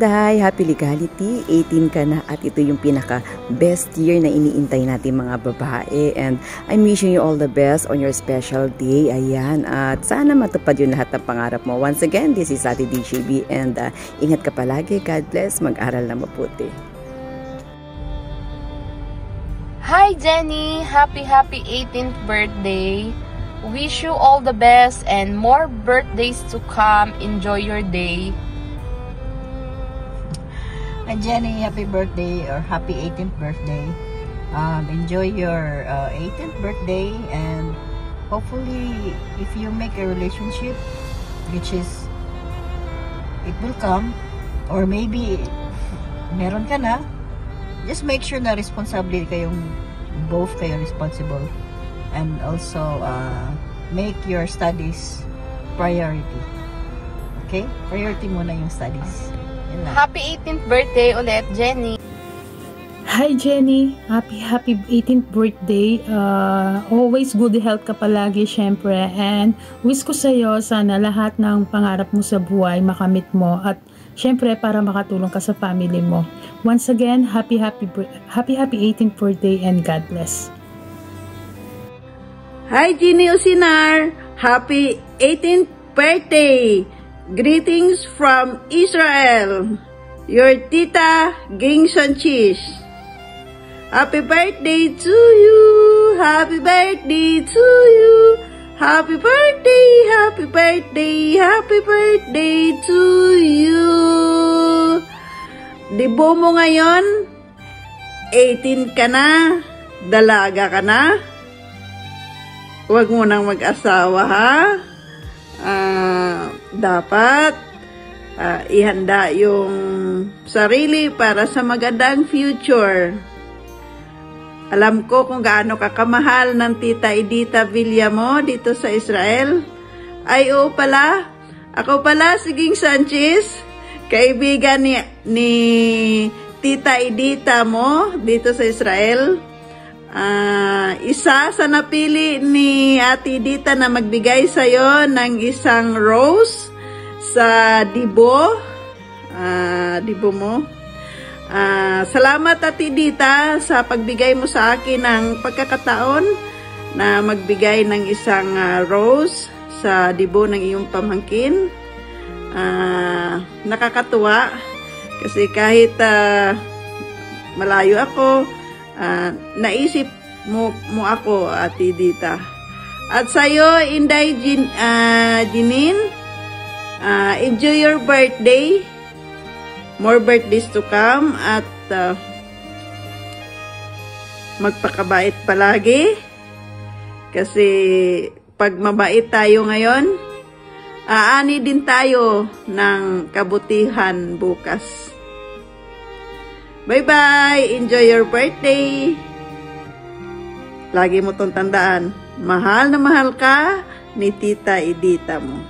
Inday! Happy Legality! 18 ka na at ito yung pinaka best year na iniintay natin mga babae, and I'm wishing you all the best on your special day. Ayan, at sana matupad yung lahat ng pangarap mo. Once again, this is Ate DJB, and ingat ka palagi. God bless. Mag-aral na mabuti. Hi Jenny! Happy 18th birthday! Wish you all the best and more birthdays to come. Enjoy your day. Hi Jenny, happy birthday or happy 18th birthday. Enjoy your 18th birthday, and hopefully if you make a relationship, which is it will come, or maybe meron ka na, just make sure na responsable kayong both kayo responsible, and also make your studies priority. Okay? Priority muna yung studies. Happy 18th birthday ulit, Jenny. Hi Jenny, happy 18th birthday. Always good health ka palagi syempre, and wish ko sa'yo sana lahat ng pangarap mo sa buhay makamit mo, at syempre para makatulong ka sa family mo. Once again, happy 18th birthday and God bless. Hi Jenny Osinar, happy 18th birthday. Greetings from Israel. Your Tita Ging Sanchez. Happy birthday to you. Happy birthday to you. Happy birthday, happy birthday, happy birthday to you. Dibo mo ngayon, 18 ka na, dalaga ka na. Huwag mo nang mag-asawa, ha? Dapat ihanda yung sarili para sa magandang future. Alam ko kung gaano ka kamahal ng Tita Edita Villa mo dito sa Israel. Ay, oo pala. Ako pala, si Ging Sanchez, kaibigan ni Tita Edita mo dito sa Israel. Isa sa napili ni Ate Edita na magbigay sa'yo ng isang rose sa dibo mo. Salamat Ate Edita sa pagbigay mo sa akin ng pagkakataon na magbigay ng isang rose sa dibo ng iyong pamangkin. Nakakatuwa kasi kahit malayo ako, naisip mo ako, Ate Edita. At sa'yo, Inday Jinin, enjoy your birthday. More birthdays to come, at magpakabait palagi. Kasi pag mabait tayo ngayon, aani din tayo ng kabutihan bukas. Bye-bye! Enjoy your birthday! Lagi mo tong tandaan, mahal na mahal ka ni Tita Edita mo.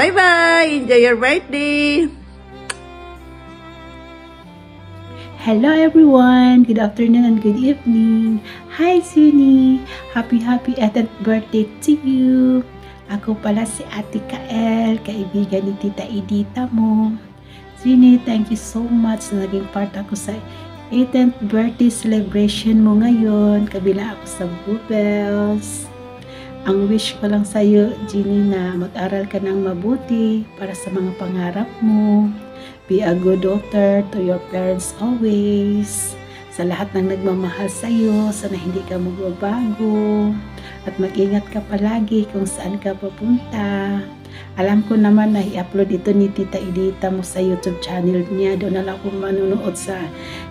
Bye-bye! Enjoy your birthday! Hello everyone! Good afternoon and good evening! Hi Zuni! Happy 18th birthday to you! Ako pala si Ate Kael, kaibigan ni Tita Edita mo. Zuni, thank you so much na naging part ako sa 18th birthday celebration mo ngayon. Kabila ako sa Bluebells. Ang wish ko lang sa'yo, Ginny, na mag-aral ka ng mabuti para sa mga pangarap mo. Be a good daughter to your parents always. Sa lahat ng nagmamahal sa'yo, sana hindi ka magbabago. At mag-ingat ka palagi kung saan ka papunta. Alam ko naman na i-upload ito ni Tita Edita mo sa YouTube channel niya. Doon na lang ako manunood sa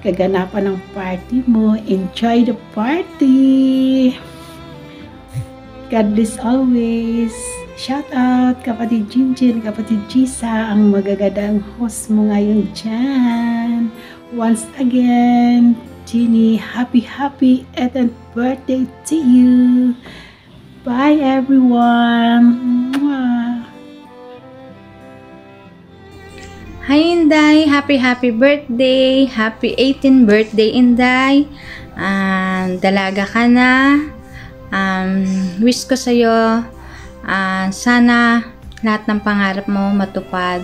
kaganapan ng party mo. Enjoy the party! God bless always! Shout out kapatid Jinjin, kapatid Jisa, ang magagandang host mo ngayon dyan. Once again, Ginny, happy 18th birthday to you! Bye everyone! Mwah. Hi Inday! Happy birthday! Happy 18th birthday Inday! Dalaga ka na. Wish ko sa'yo sana lahat ng pangarap mo matupad.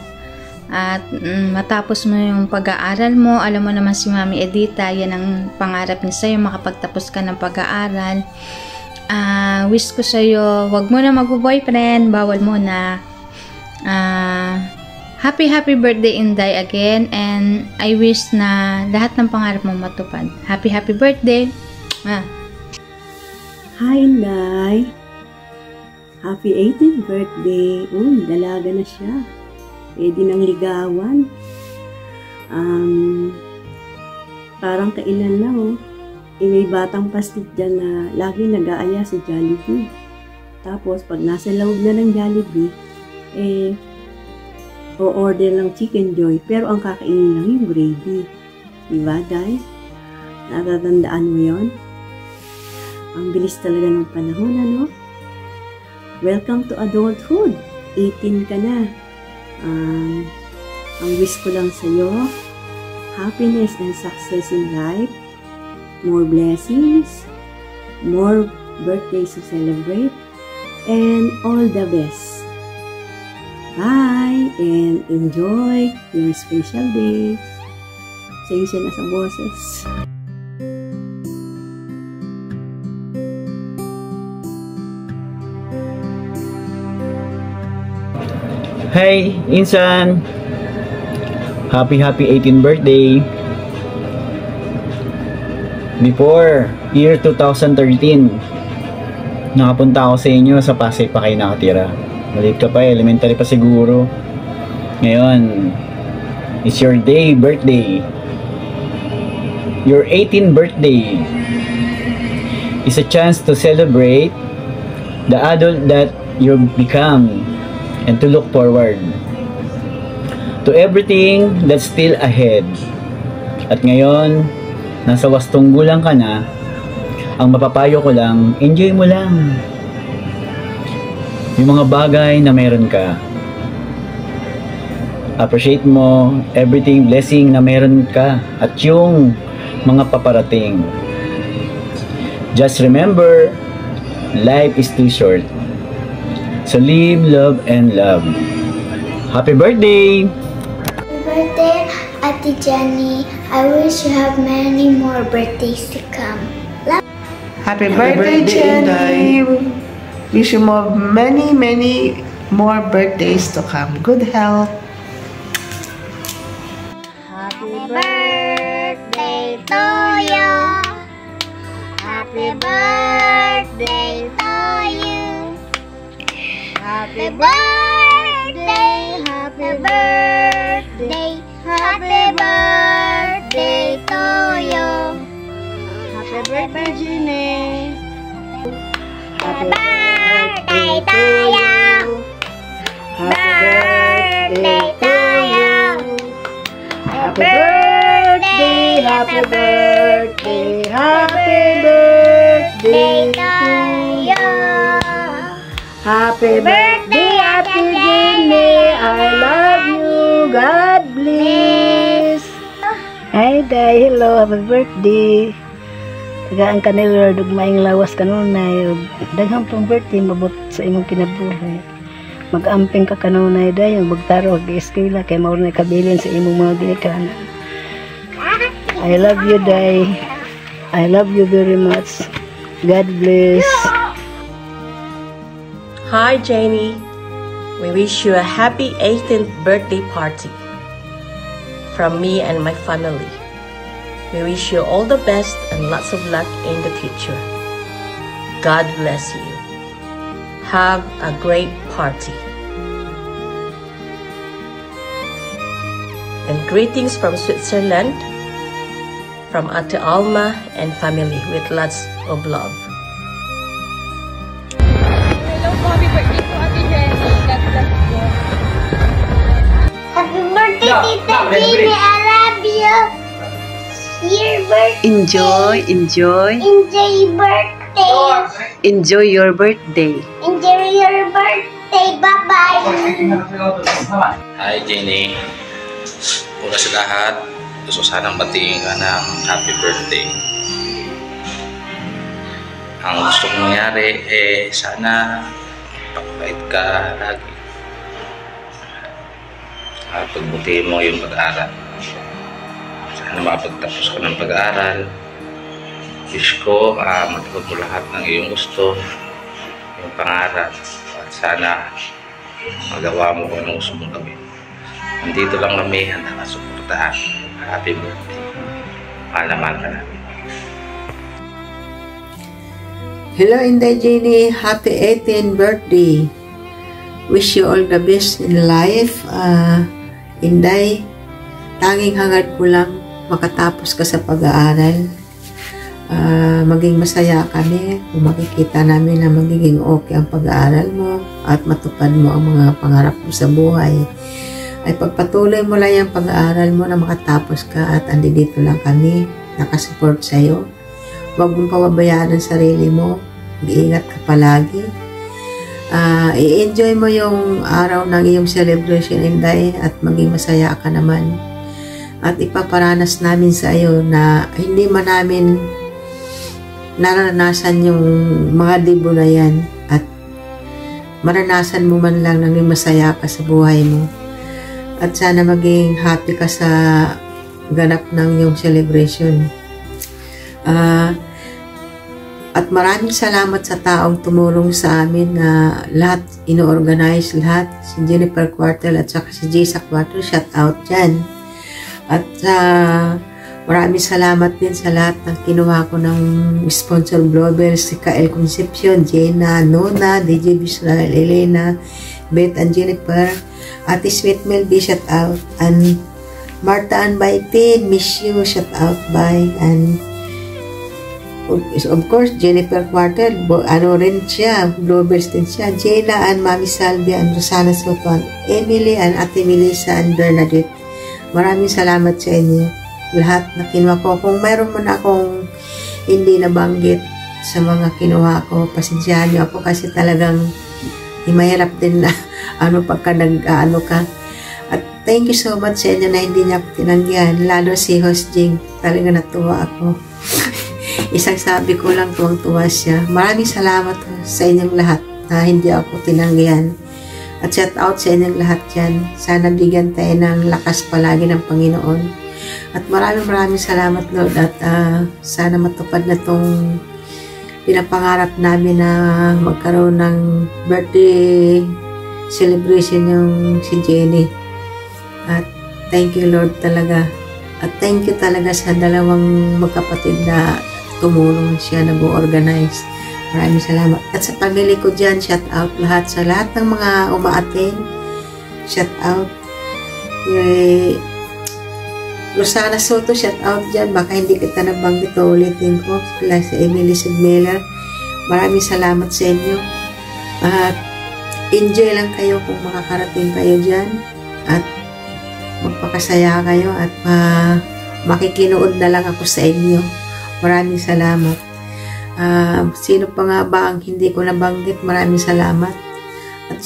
at matapos mo yung pag-aaral mo. Alam mo naman si Mami Edita, yan ang pangarap niya sa'yo, makapagtapos ka ng pag-aaral. Wish ko sa'yo, wag mo na mag-boyfriend, bawal mo na. Happy birthday Inday again, and I wish na lahat ng pangarap mo matupad. Happy birthday. Hi Inday, happy 18th birthday. Uy, dalaga na siya. Pwede nang ligawan. Parang kailan na may batang pastit dyan na lagi nag-aaya sa Jollibee. Tapos pag nasa loob na ng Jollibee, o-order ng Chicken Joy, pero ang kakainin lang yung gravy. Diba, guys? Natatandaan mo yon? Ang bilis talaga ng panahon, ano? Welcome to adulthood. 18 ka na. Ang wish ko lang sa'yo, happiness and success in life, more blessings, more birthdays to celebrate, and all the best. Bye, and enjoy your special days. Pasensya na sa boses. Hey, Insan! Happy 18th birthday! Before year 2013, nakapunta ako sa inyo, sa Pasay pa kayo nakatira. Maliit ka pa, elementary pa siguro. Ngayon, it's your birthday. Your 18th birthday is a chance to celebrate the adult that you've become, and to look forward to everything that's still ahead. At ngayon, nasa wastong gulang ka na, ang mapapayo ko lang, enjoy mo lang yung mga bagay na meron ka. Appreciate mo everything, blessing na meron ka, at yung mga paparating. Just remember, life is too short. So live, love, and love. Happy birthday! Happy birthday, Ate Jenny. I wish you have many more birthdays to come. Happy birthday, Jenny. Wish you many more birthdays to come. Good health. Happy birthday to you. Happy birthday to you. Happy birthday, happy birthday, happy birthday to you. Happy birthday, Jenny. Happy birthday to you. Birthday to you. Happy birthday, happy birthday, happy birthday to you. Happy birthday, Ate Jenny. I love you. God bless. Hi, Day. Hello. Happy birthday. Tagaan ka ni Lord. Maing lawas ka nun na. Daghang pang birthday. Mabot sa imong kinabuhay. Mag-amping ka kanunay, Day. Magtaro. Mag-eskwila. Kaya mauro na kabilin sa imong mga ginikanan. I love you, Day. I love you very much. God bless. Hi Jenny, we wish you a happy 18th birthday party. From me and my family, we wish you all the best and lots of luck in the future. God bless you. Have a great party. And greetings from Switzerland, from Ate Alma and family with lots of love. Happy birthday to Ate Jenny. God bless you. Happy birthday, Tita Jenny. I love you. Your birthday. Enjoy. Enjoy your birthday. Enjoy your birthday. Enjoy your birthday. Bye-bye. Hi Jenny. Una sa lahat, gusto sanang batiin ka ng happy birthday. Ang gusto kong mangyari sana pakabait ka lagi. at pagbutihin mo yung pag-aaral. Sana makapagtapos ka ng pag-aaral. Wish ko matupad mo lahat ng iyong gusto, yung pangarap, at sana magawa mo kung anong gusto mong gawin. Nandito lang kami, handa na suportahan. Happy birthday. Mahal na mahal ka namin. Hello, Inday Jenny. Happy 18th birthday. Wish you all the best in life. Inday, tanging hangad ko lang makatapos ka sa pag-aaral. Maging masaya kami kung makikita namin na magiging okay ang pag-aaral mo at matupad mo ang mga pangarap mo sa buhay. Ay pagpatuloy mo lang yung pag-aaral mo na makatapos ka at andito lang kami nakasupport sa'yo. Huwag mong pababayaan ang sarili mo. Mag-iingat ka palagi. I-enjoy mo yung araw ng iyong celebration, Inday, at maging masaya ka naman. At ipaparanas namin sa iyo na hindi man namin naranasan yung mga dibo na yan at maranasan mo man lang nang masaya ka sa buhay mo. At sana maging happy ka sa ganap ng iyong celebration. At maraming salamat sa taong tumulong sa amin na lahat ino-organize, lahat. Si Jennifer Quartel at saka si Jisa Quartel, shout out dyan. At maraming salamat din sa lahat ng kinuha ko ng sponsor blogger, si Kael Concepcion, Jenna, Nona, DJ Bisrael, Elena, Beth and Jennifer, Ate Sweet Mel B, shout out, and Marta and Baitin, miss you, shout out, bye, and of course, Jennifer Quartel, rin siya, Globers din siya, Jayla and Mami Salvi and Rosana Soto, Emily and Ate Melissa and Bernadette. Maraming salamat sa inyo. Lahat na kinuha ko. Kung mayroon man akong hindi nabanggit sa mga kinuha ko, pasensyahan niyo ako kasi talagang mahirap din na pagka nag-ano ka. At thank you so much sa inyo na hindi niya ako tinanggihan. Lalo si Host Jing, talaga natuwa ako. Isang sabi ko lang, tuwang-tuwa siya. Maraming salamat sa inyong lahat na hindi ako tinanggihan. At shout out sa inyong lahat yan. Sana bigyan tayo ng lakas palagi ng Panginoon. At maraming salamat, Lord. At sana matupad na itong pinapangarap namin na magkaroon ng birthday celebration yung si Jenny. At thank you, Lord, talaga. At thank you talaga sa dalawang magkapatid na tumulong siya na organize. Maraming salamat. At sa pamilya ko dyan, shout out lahat. Sa lahat ng mga umaatin, shout out. Rosana Soto, shout out dyan. Baka hindi kita nabanggit, ulitin ko. Sila si Emily Sigmiller. Maraming salamat sa inyo. At enjoy lang kayo kung makakarating kayo dyan. At magpakasaya kayo. At makikinood na lang ako sa inyo. Maraming salamat. Sino pa nga ba ang hindi ko nabanggit? Maraming salamat. At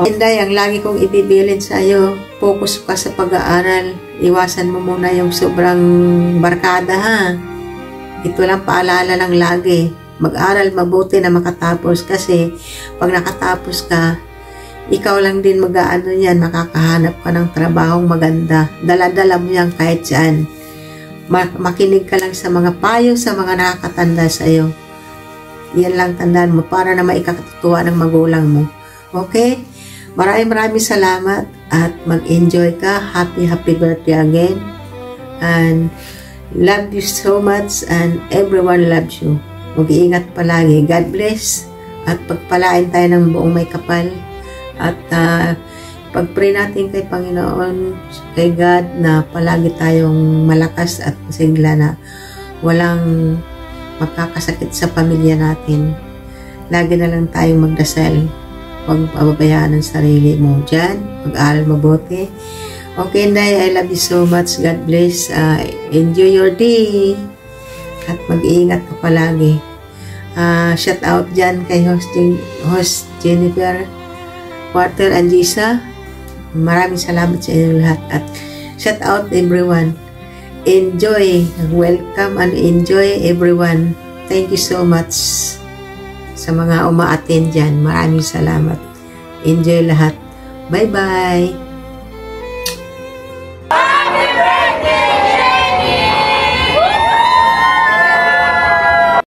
Inday, ang lagi kong ibibilin sa iyo, focus ka sa pag-aaral. Iwasan mo muna yung sobrang barkada, ha? Ito lang paalala lang lagi. Mag-aral mabuti na makatapos kasi pag nakatapos ka, ikaw lang din mag-aano yan, makakahanap ka ng trabahong maganda. Dala-dala mo yan kahit saan. Makinig ka lang sa mga payo sa mga nakakatanda sa iyo. Yan lang tandaan mo para na maikakatutuwa ng magulang mo. Okay? Maraming salamat at mag-enjoy ka. Happy birthday again. And love you so much and everyone loves you. Mag-iingat palagi. God bless. At pagpalain tayo ng buong may kapal. At pag-pray natin kay Panginoon, kay God, na palagi tayong malakas at masigla na walang makakasakit sa pamilya natin. Lagi na lang tayong magdasal. Huwag pababayaan ang sarili mo dyan. Mag-aaral mabuti. Okay, Nay, I love you so much. God bless. Enjoy your day. At mag-iingat ka palagi. Shout out dyan kay host Jennifer Quartel and Jisa. Maraming salamat sa inyo lahat. At shout out everyone. Enjoy. Welcome and enjoy everyone. Thank you so much sa mga umaattend dyan. Maraming salamat. Enjoy lahat. Bye-bye.